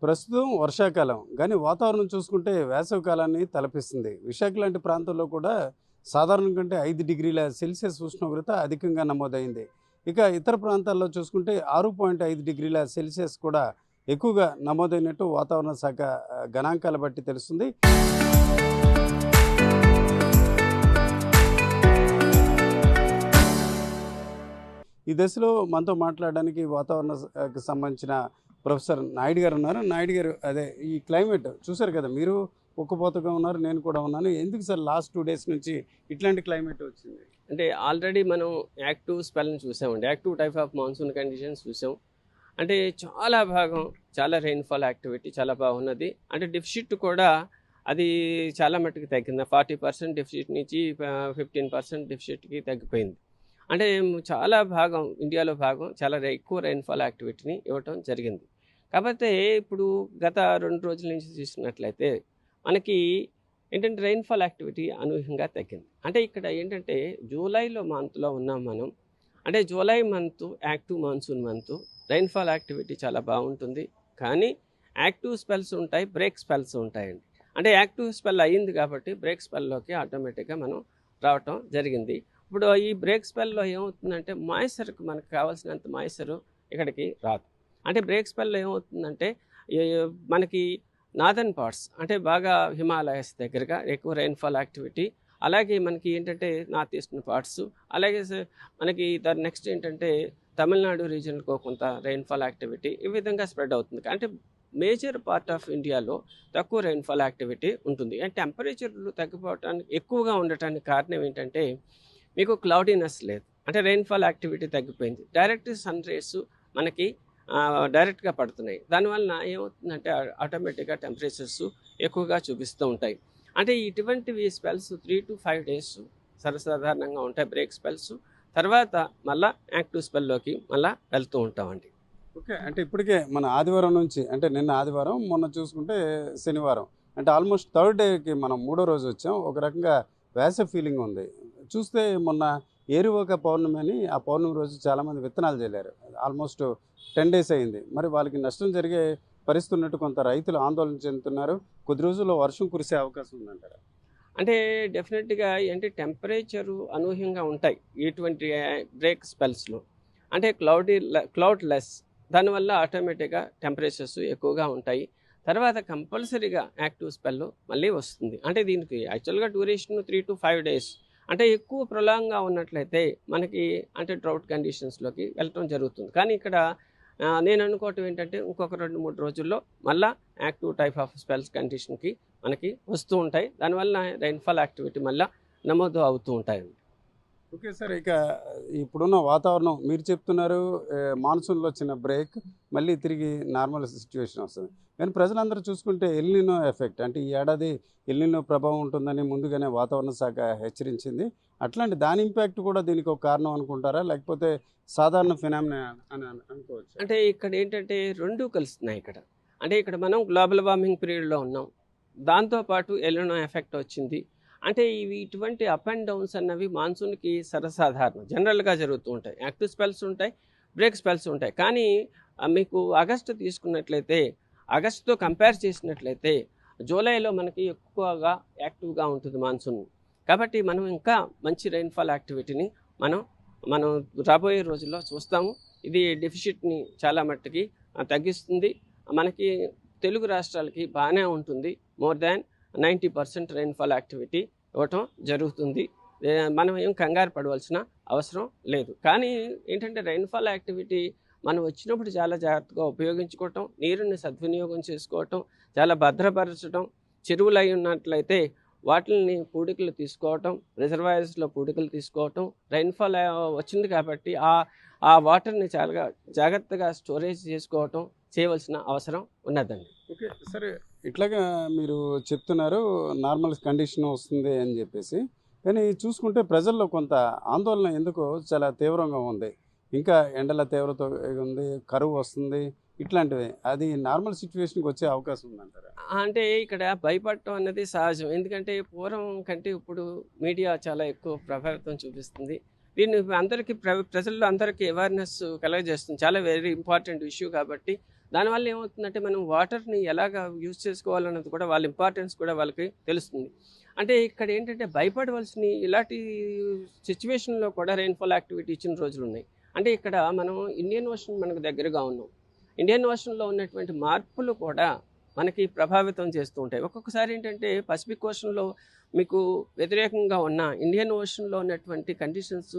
ప్రస్తుతం వర్షాకాలం కానీ వాతావరణం చూసుకుంటే వేసవి కాలాన్ని తలపిస్తుంది. విశాఖ లాంటి ప్రాంతంలో కూడా సాధారణం కంటే 5 డిగ్రీల సెల్సియస్ ఉష్ణోగ్రత అధికంగా నమోదైంది. ఇక ఇతర ప్రాంతాల్లో చూసుకుంటే 6.5 డిగ్రీల సెల్సియస్ కూడా ఎక్కువగా నమోదైనట్టు వాతావరణ శాఖ గణాంకాల బట్టి తెలుస్తుంది. ఈ దశలో మనతో మాట్లాడడానికి వాతావరణ శాఖకు సంబంధించిన ప్రొఫెసర్ నాయుడు గారు ఉన్నారు. నాయుడు గారు, అదే ఈ క్లైమేట్ చూసారు కదా, మీరు ఉక్కపోతగా ఉన్నారు, నేను కూడా ఉన్నాను. ఎందుకు సార్ లాస్ట్ 2 డేస్ నుంచి ఇట్లాంటి క్లైమేట్ వచ్చింది? అంటే ఆల్రెడీ మనం యాక్టివ్ స్పెల్ని చూసామండి. Active type of monsoon conditions చూసాం. అంటే చాలా భాగం చాలా రెయిన్ఫాల్ యాక్టివిటీ చాలా బాగున్నది. అంటే డెఫిసిట్ కూడా అది చాలా మట్టుకు తగ్గింది. 40% డెఫిసిట్ నుంచి 15% డెఫిసిట్కి తగ్గిపోయింది. అంటే చాలా భాగం ఇండియాలో భాగం చాలా ఎక్కువ రెయిన్ఫాల్ యాక్టివిటీని ఇవ్వటం జరిగింది. కాకపోతే ఇప్పుడు గత 2 రోజుల నుంచి చూసినట్లయితే మనకి ఏంటంటే రెయిన్ఫాల్ యాక్టివిటీ అనూహ్యంగా తగ్గింది. అంటే ఇక్కడ ఏంటంటే జూలైలో మంత్లో ఉన్నాం మనం. అంటే July month active monsoon month, rainfall activity చాలా బాగుంటుంది. కానీ యాక్టివ్ స్పెల్స్ ఉంటాయి, బ్రేక్ స్పెల్స్ ఉంటాయండి. అంటే యాక్టివ్ స్పెల్ అయ్యింది కాబట్టి బ్రేక్ స్పెల్లోకి ఆటోమేటిక్గా మనం రావటం జరిగింది. ఇప్పుడు ఈ బ్రేక్ స్పెల్లో ఏమవుతుందంటే మాయిశ్చర్కి మనకు కావాల్సినంత మాయిశ్చరు ఇక్కడికి రాదు. అంటే బ్రేక్ స్పెల్లో ఏమవుతుందంటే మనకి నార్దర్న్ పార్ట్స్ అంటే బాగా హిమాలయస్ దగ్గరగా ఎక్కువ రెయిన్ఫాల్ యాక్టివిటీ, అలాగే మనకి ఏంటంటే నార్త్ ఈస్టర్న్ పార్ట్స్, అలాగే మనకి నెక్స్ట్ ఏంటంటే తమిళనాడు రీజియన్కో కొంత రెయిన్ఫాల్ యాక్టివిటీ ఈ విధంగా స్ప్రెడ్ అవుతుంది. అంటే మేజర్ పార్ట్ ఆఫ్ ఇండియాలో తక్కువ రెయిన్ఫాల్ యాక్టివిటీ ఉంటుంది. అండ్ టెంపరేచర్లు తగ్గిపోవటానికి ఎక్కువగా ఉండటానికి కారణం ఏంటంటే మీకు క్లౌడీనెస్ లేదు. అంటే రెయిన్ఫాల్ యాక్టివిటీ తగ్గిపోయింది. డైరెక్ట్ సన్ రేస్ మనకి డైరెక్ట్గా పడుతున్నాయి. దానివల్ల ఏమవుతుందంటే ఆటోమేటిక్గా టెంపరేచర్స్ ఎక్కువగా చూపిస్తూ ఉంటాయి. అంటే ఇటువంటివి స్పెల్స్ 3 to 5 days సర్వసాధారణంగా ఉంటాయి బ్రేక్ స్పెల్స్. తర్వాత మళ్ళీ యాక్టివ్ స్పెల్లోకి మళ్ళీ వెళ్తూ ఉంటామండి. ఓకే, అంటే ఇప్పటికే మన ఆదివారం నుంచి, అంటే నిన్న ఆదివారం, మొన్న చూసుకుంటే శనివారం, అంటే ఆల్మోస్ట్ 3rd డేకి మనం 3వ రోజు వచ్చాం. ఒక రకంగా వేసవి ఫీలింగ్ ఉంది. చూస్తే మొన్న ఏరువాక పౌర్ణమి అని, ఆ పౌర్ణమి రోజు చాలామంది విత్తనాలు చల్లారు. ఆల్మోస్ట్ 10 days అయింది. మరి వాళ్ళకి నష్టం జరిగే పరిస్థితి ఉన్నట్టు కొంత రైతులు ఆందోళన చెందుతున్నారు. కొద్ది రోజుల్లో వర్షం కురిసే అవకాశం ఉందంటారా? అంటే డెఫినెట్గా ఏంటి టెంపరేచరు అనూహ్యంగా ఉంటాయి ఇటువంటి బ్రేక్ స్పెల్స్లో. అంటే క్లౌడ్ లెస్, దానివల్ల ఆటోమేటిక్గా టెంపరేచర్స్ ఎక్కువగా ఉంటాయి. తర్వాత కంపల్సరీగా యాక్టివ్ స్పెల్ మళ్ళీ వస్తుంది. అంటే దీనికి యాక్చువల్గా డ్యూరేషన్ 3 to 5 days. అంటే ఎక్కువ ప్రొలాంగ్గా ఉన్నట్లయితే మనకి అంటే డ్రౌట్ కండిషన్స్లోకి వెళ్ళటం జరుగుతుంది. కానీ ఇక్కడ నేను అనుకోవటం ఏంటంటే ఇంకొక 2-3 రోజుల్లో మళ్ళీ యాక్టివ్ టైప్ ఆఫ్ స్పెల్స్ కండిషన్కి మనకి వస్తూ ఉంటాయి. దానివల్ల రెయిన్ఫాల్ యాక్టివిటీ మళ్ళీ నమోదు అవుతూ ఉంటాయండి. ఓకే సార్, ఇక ఇప్పుడున్న వాతావరణం మీరు చెప్తున్నారు, మాన్సూన్లో వచ్చిన బ్రేక్ మళ్ళీ తిరిగి నార్మల్ సిచ్యువేషన్ వస్తుంది. కానీ ప్రజలందరూ చూసుకుంటే ఎల్నినో ఎఫెక్ట్, అంటే ఈ ఏడాది ఎల్నినో ప్రభావం ఉంటుందని ముందుగానే వాతావరణ శాఖ హెచ్చరించింది. అట్లాంటి దాని ఇంపాక్ట్ కూడా దీనికి ఒక కారణం అనుకుంటారా, లేకపోతే సాధారణ ఫినామినా అని అనుకోవచ్చు? అంటే ఇక్కడ ఏంటంటే 2 కలుస్తున్నాయి ఇక్కడ. అంటే ఇక్కడ మనం గ్లోబల్ వార్మింగ్ పీరియడ్లో ఉన్నాం, దాంతోపాటు ఎల్నినో ఎఫెక్ట్ వచ్చింది. అంటే ఇటువంటి అప్ అండ్ డౌన్స్ అన్నవి మాన్సూన్కి సర్వసాధారణం, జనరల్గా జరుగుతూ ఉంటాయి. యాక్టివ్ స్పెల్స్ ఉంటాయి, బ్రేక్ స్పెల్స్ ఉంటాయి. కానీ మీకు ఆగస్టు తీసుకున్నట్లయితే, ఆగస్టుతో కంపేర్ చేసినట్లయితే జూలైలో మనకి ఎక్కువగా యాక్టివ్గా ఉంటుంది మాన్సూన్. కాబట్టి మనం ఇంకా మంచి రెయిన్ఫాల్ యాక్టివిటీని మనం రాబోయే రోజుల్లో చూస్తాము. ఇది డెఫిసిట్ని చాలా మట్టుకి తగ్గిస్తుంది. మనకి తెలుగు రాష్ట్రాలకి బాగానే ఉంటుంది. మోర్ దాన్ 90% రెయిన్ఫాల్ యాక్టివిటీ ఇవ్వటం జరుగుతుంది. మనం ఏం కంగారు పడవలసిన అవసరం లేదు. కానీ ఏంటంటే రెయిన్ఫాల్ యాక్టివిటీ మనం వచ్చినప్పుడు చాలా జాగ్రత్తగా ఉపయోగించుకోవటం, నీరుని సద్వినియోగం చేసుకోవటం, చాలా భద్రపరచడం, చెరువులు అయి ఉన్నట్లయితే వాటిని పూడికలు తీసుకోవటం, రిజర్వాయర్స్లో పూడికలు తీసుకోవటం. రెయిన్ఫాల్ వచ్చింది కాబట్టి ఆ వాటర్ని చాలా జాగ్రత్తగా స్టోరేజ్ చేసుకోవటం చేయవలసిన అవసరం ఉన్నదండి. ఓకే సరే, ఇట్లాగా మీరు చెప్తున్నారు నార్మల్ కండిషన్ వస్తుంది అని చెప్పేసి, కానీ చూసుకుంటే ప్రజల్లో కొంత ఆందోళన ఎందుకో చాలా తీవ్రంగా ఉంది. ఇంకా ఎండల తీవ్రత ఉంది, కరువు వస్తుంది, ఇట్లాంటివి. అది నార్మల్ సిచ్యువేషన్కి వచ్చే అవకాశం ఉందంటారా? అంటే ఇక్కడ భయపడటం అనేది సహజం. ఎందుకంటే పూర్వం కంటే ఇప్పుడు మీడియా చాలా ఎక్కువ ప్రభావితం చూపిస్తుంది. దీన్ని అందరికీ ప్రజల్లో అందరికీ అవేర్నెస్ కలగజేస్తుంది. చాలా వెరీ ఇంపార్టెంట్ ఇష్యూ కాబట్టి దానివల్ల ఏమవుతుందంటే మనం వాటర్ని ఎలాగ యూజ్ చేసుకోవాలన్నది కూడా వాళ్ళ ఇంపార్టెన్స్ కూడా వాళ్ళకి తెలుస్తుంది. అంటే ఇక్కడ ఏంటంటే భయపడవలసిన ఇలాంటి సిచ్యువేషన్లో కూడా రెయిన్ఫాల్ యాక్టివిటీ ఇచ్చిన రోజులు ఉన్నాయి. అంటే ఇక్కడ మనం ఇండియన్ ఓషన్ మనకు దగ్గరగా ఉన్నాం. ఇండియన్ ఓషన్లో ఉన్నటువంటి మార్పులు కూడా మనకి ప్రభావితం చేస్తూ ఉంటాయి. ఒక్కొక్కసారి ఏంటంటే పసిఫిక్ ఓషన్లో మీకు వ్యతిరేకంగా ఉన్న ఇండియన్ ఓషన్లో ఉన్నటువంటి కండిషన్స్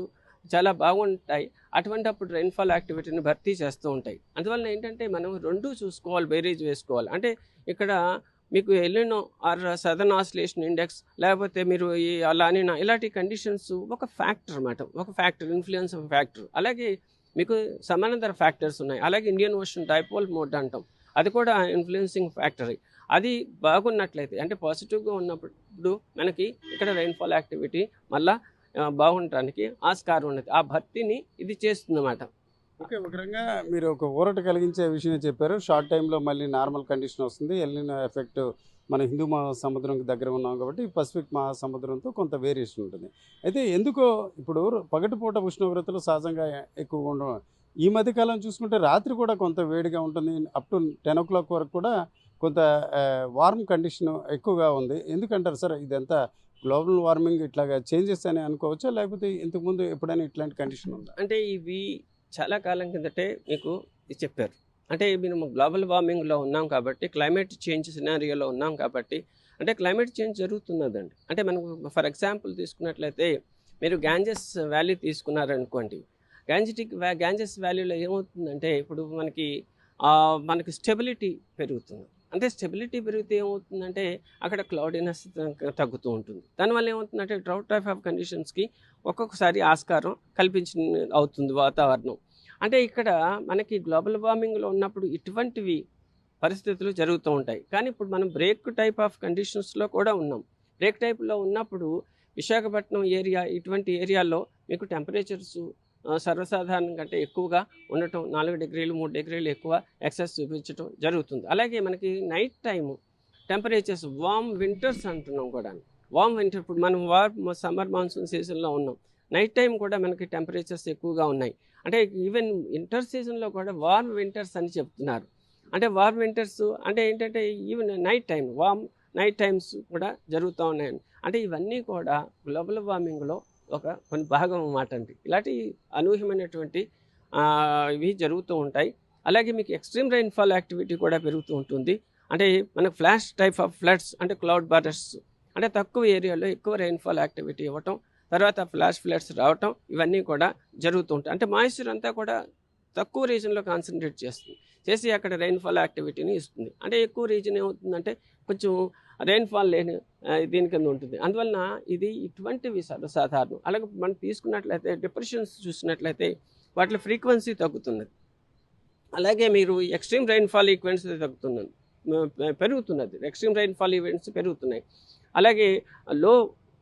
చాలా బాగుంటాయి. అటువంటప్పుడు రెయిన్ఫాల్ యాక్టివిటీని భర్తీ చేస్తూ ఉంటాయి. అందువల్ల ఏంటంటే మనం రెండూ చూసుకోవాలి, బేరీజ్ వేసుకోవాలి. అంటే ఇక్కడ మీకు El Nino or southern oscillation index లేకపోతే మీరు ఈ లానినా ఇలాంటి కండిషన్స్ ఒక ఫ్యాక్టర్ అన్నమాట, ఒక ఫ్యాక్టర్, ఇన్ఫ్లుయెన్స్ ఆఫ్ ఫ్యాక్టర్. అలాగే మీకు సమానంతర ఫ్యాక్టర్స్ ఉన్నాయి. అలాగే ఇండియన్ ఓషన్ డైపోల్ మోడ్ అంటాం, అది కూడా ఇన్ఫ్లుయెన్సింగ్ ఫ్యాక్టర్. అది బాగున్నట్లయితే అంటే పాజిటివ్గా ఉన్నప్పుడు మనకి ఇక్కడ రెయిన్ఫాల్ యాక్టివిటీ మళ్ళీ బాగుండటానికి ఆస్కారం ఉన్నది. ఆ భర్తీని ఇది చేస్తుందన్నమాట. ఓకే, ఒక రకంగా మీరు ఒక ఊరట కలిగించే విషయం చెప్పారు. షార్ట్ టైంలో మళ్ళీ నార్మల్ కండిషన్ వస్తుంది. ఎల్నినో ఎఫెక్ట్ మన హిందూ మహాసముద్రంకి దగ్గర ఉన్నాం కాబట్టి పసిఫిక్ మహాసముద్రంతో కొంత వేరియేషన్ ఉంటుంది. అయితే ఎందుకో ఇప్పుడు పగటిపూట ఉష్ణోగ్రతలు సహజంగా ఎక్కువగా ఉండడం, ఈ మధ్యకాలం చూసుకుంటే రాత్రి కూడా కొంత వేడిగా ఉంటుంది. అప్ టు 10 o'clock వరకు కూడా కొంత వార్మ్ కండిషన్ ఎక్కువగా ఉంది. ఎందుకంటారు సార్? ఇదంతా గ్లోబల్ వార్మింగ్ ఇట్లాగా చేంజెస్ అని అనుకోవచ్చా, లేకపోతే ఇంతకుముందు ఎప్పుడైనా ఇట్లాంటి కండిషన్ ఉందా? అంటే ఇవి చాలా కాలం కిందటే మీకు ఇది చెప్పారు. అంటే మేము గ్లోబల్ వార్మింగ్లో ఉన్నాం కాబట్టి, క్లైమేట్ చేంజ్ సినారియోలో ఉన్నాం కాబట్టి, అంటే క్లైమేట్ చేంజ్ జరుగుతున్నదండి. అంటే మనకు ఫర్ ఎగ్జాంపుల్ తీసుకున్నట్లయితే మీరు గ్యాంజెస్ వ్యాలీ తీసుకున్నారనుకోండి. గ్యాంజెస్ వ్యాలీలో ఏమవుతుందంటే ఇప్పుడు మనకి స్టెబిలిటీ పెరుగుతుంది. అంటే స్టెబిలిటీ పెరిగితే ఏమవుతుందంటే అక్కడ క్లౌడీనెస్ తగ్గుతూ ఉంటుంది. దానివల్ల ఏమవుతుందంటే డ్రౌట్ టైప్ ఆఫ్ కండిషన్స్కి ఒక్కొక్కసారి ఆస్కారం అవుతుంది వాతావరణం. అంటే ఇక్కడ మనకి గ్లోబల్ వార్మింగ్లో ఉన్నప్పుడు ఇటువంటివి పరిస్థితులు జరుగుతూ ఉంటాయి. కానీ ఇప్పుడు మనం బ్రేక్ టైప్ ఆఫ్ కండిషన్స్లో కూడా ఉన్నాం. బ్రేక్ టైప్లో ఉన్నప్పుడు విశాఖపట్నం ఏరియా ఇటువంటి ఏరియాలో మీకు టెంపరేచర్స్ సర్వసాధారణం కంటే ఎక్కువగా ఉండటం, 4 డిగ్రీలు 3 డిగ్రీలు ఎక్కువ ఎక్సెస్ చూపించడం జరుగుతుంది. అలాగే మనకి night time temperatures warm winters అంటున్నాం కూడా. వార్మ్ వింటర్ ఇప్పుడు మనం సమ్మర్ మాన్సూన్ సీజన్లో ఉన్నాం. నైట్ టైం కూడా మనకి టెంపరేచర్స్ ఎక్కువగా ఉన్నాయి. అంటే ఈవెన్ వింటర్ సీజన్లో కూడా వార్మ్ వింటర్స్ అని చెప్తున్నారు. అంటే వార్మ్ వింటర్స్ అంటే ఏంటంటే ఈవెన్ వార్మ్ నైట్ టైమ్స్ కూడా జరుగుతూ ఉన్నాయండి. అంటే ఇవన్నీ కూడా గ్లోబల్ వార్మింగ్లో కొన్ని భాగం అన్నమాట అండి. ఇలాంటి అనూహ్యమైనటువంటి ఇవి జరుగుతూ ఉంటాయి. అలాగే మీకు ఎక్స్ట్రీమ్ రెయిన్ఫాల్ యాక్టివిటీ కూడా పెరుగుతూ ఉంటుంది. అంటే మనకు ఫ్లాష్ టైప్ ఆఫ్ ఫ్లడ్స్ అంటే క్లౌడ్ బర్స్ట్స్, అంటే తక్కువ ఏరియాలో ఎక్కువ రెయిన్ఫాల్ యాక్టివిటీ ఇవ్వటం, తర్వాత ఫ్లాష్ ఫ్లడ్స్ రావటం, ఇవన్నీ కూడా జరుగుతూ ఉంటాయి. అంటే మాయిశ్చర్ అంతా కూడా తక్కువ రీజన్లో కాన్సన్ట్రేట్ చేసి అక్కడ రెయిన్ఫాల్ యాక్టివిటీని ఇస్తుంది. అంటే ఎక్కువ రీజన్ ఏమవుతుందంటే కొంచెం రెయిన్ఫాల్ లేని దీని కింద ఉంటుంది. అందువలన ఇటువంటివి సర్వసాధారణం. అలాగే మనం తీసుకున్నట్లయితే డిప్రెషన్స్ చూసినట్లయితే వాటి ఫ్రీక్వెన్సీ తగ్గుతున్నది. అలాగే మీరు ఎక్స్ట్రీమ్ రెయిన్ఫాల్ ఈవెంట్స్ పెరుగుతున్నది. ఎక్స్ట్రీమ్ రెయిన్ఫాల్ ఈవెంట్స్ పెరుగుతున్నాయి. అలాగే లో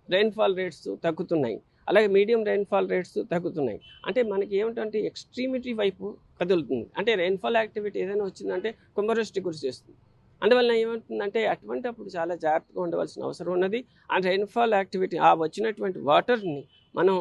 రెయిన్ఫాల్ రేట్స్ తగ్గుతున్నాయి. అలాగే మీడియం రెయిన్ఫాల్ రేట్స్ తగ్గుతున్నాయి. అంటే మనకి ఏమిటంటే ఎక్స్ట్రీమిటీ వైపు కదులుతుంది. అంటే రెయిన్ఫాల్ యాక్టివిటీ ఏదైనా వచ్చిందంటే కుంభవృష్టి గురి చేస్తుంది. అందువల్ల ఏమవుతుందంటే అటువంటిప్పుడు చాలా జాగ్రత్తగా ఉండవలసిన అవసరం ఉన్నది. ఆ రెయిన్ఫాల్ యాక్టివిటీ వచ్చినటువంటి వాటర్ని మనం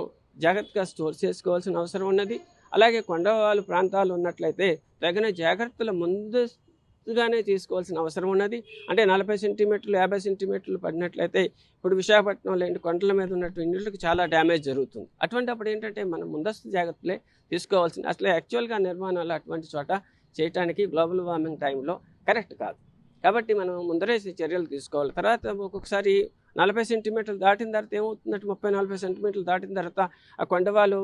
జాగ్రత్తగా స్టోర్ చేసుకోవాల్సిన అవసరం ఉన్నది. అలాగే కొండవాళ్ళు ప్రాంతాలు ఉన్నట్లయితే తగిన జాగ్రత్తలు ముందుగానే తీసుకోవాల్సిన అవసరం ఉన్నది. అంటే 40 సెంటీమీటర్లు 50 సెంటీమీటర్లు పడినట్లయితే ఇప్పుడు విశాఖపట్నంలో కొండల మీద ఉన్నటువంటి ఇళ్ళకి చాలా డ్యామేజ్ జరుగుతుంది. అటువంటిప్పుడు ఏంటంటే మనం ముందస్తు జాగ్రత్తలే తీసుకోవాల్సింది. అసలు యాక్చువల్గా నిర్మాణాలు అటువంటి చోట చేయడానికి గ్లోబల్ వార్మింగ్ టైంలో కరెక్ట్ కాదు. కాబట్టి మనం ముందరే చర్యలు తీసుకోవాలి. తర్వాత ఒక్కొక్కసారి 40 సెంటీమీటర్లు దాటిన తర్వాత ఏమవుతుందంటే 30-40 సెంటీమీటర్లు దాటిన తర్వాత ఆ కొండవాళ్ళు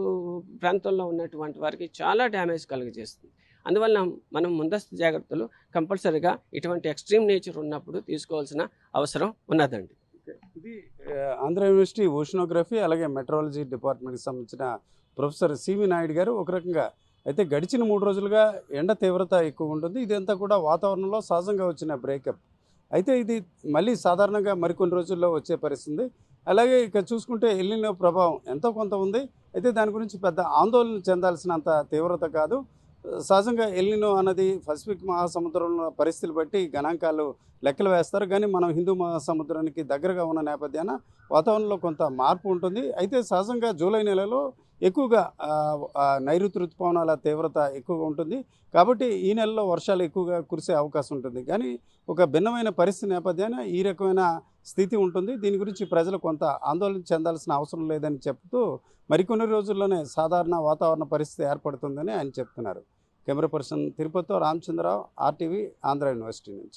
ప్రాంతంలో ఉన్నటువంటి వారికి చాలా డ్యామేజ్ కలుగజేస్తుంది. అందువల్ల మనం ముందస్తు జాగ్రత్తలు కంపల్సరీగా ఇటువంటి ఎక్స్ట్రీమ్ నేచర్ ఉన్నప్పుడు తీసుకోవాల్సిన అవసరం ఉన్నదండి. ఇది ఆంధ్ర యూనివర్సిటీ ఓషనోగ్రఫీ అలాగే మెట్రాలజీ డిపార్ట్మెంట్కి సంబంధించిన ప్రొఫెసర్ సివి నాయుడు గారు. ఒక రకంగా అయితే గడిచిన 3 రోజులుగా ఎండ తీవ్రత ఎక్కువ ఉంటుంది. ఇదంతా కూడా వాతావరణంలో సహజంగా వచ్చిన బ్రేకప్. అయితే ఇది మళ్ళీ సాధారణంగా మరికొన్ని రోజుల్లో వచ్చే పరిస్థితి. అలాగే ఇక చూసుకుంటే ఎల్నినో ప్రభావం ఎంతో కొంత ఉంది. అయితే దాని గురించి పెద్ద ఆందోళన చెందాల్సినంత తీవ్రత కాదు. సహజంగా ఎల్నినో అన్నది పసిఫిక్ మహాసముద్రంలో పరిస్థితులు బట్టి గణాంకాలు లెక్కలు వేస్తారు. కానీ మనం హిందూ మహాసముద్రానికి దగ్గరగా ఉన్న నేపథ్యాన వాతావరణంలో కొంత మార్పు ఉంటుంది. అయితే సహజంగా జూలై నెలలో ఎక్కువగా నైరుతి ఋతుపవనాల తీవ్రత ఎక్కువగా ఉంటుంది. కాబట్టి ఈ నెలలో వర్షాలు ఎక్కువగా కురిసే అవకాశం ఉంటుంది. కానీ ఒక భిన్నమైన పరిస్థితి నేపథ్యాన ఈ రకమైన స్థితి ఉంటుంది. దీని గురించి ప్రజలు కొంత ఆందోళన చెందాల్సిన అవసరం లేదని చెప్తూ మరికొన్ని రోజుల్లోనే సాధారణ వాతావరణ పరిస్థితి ఏర్పడుతుందని ఆయన చెప్తున్నారు. కెమెరా పర్సన్ తిరుపతితో రామచంద్రరావు, ఆర్టీవీ, ఆంధ్ర యూనివర్సిటీ నుంచి.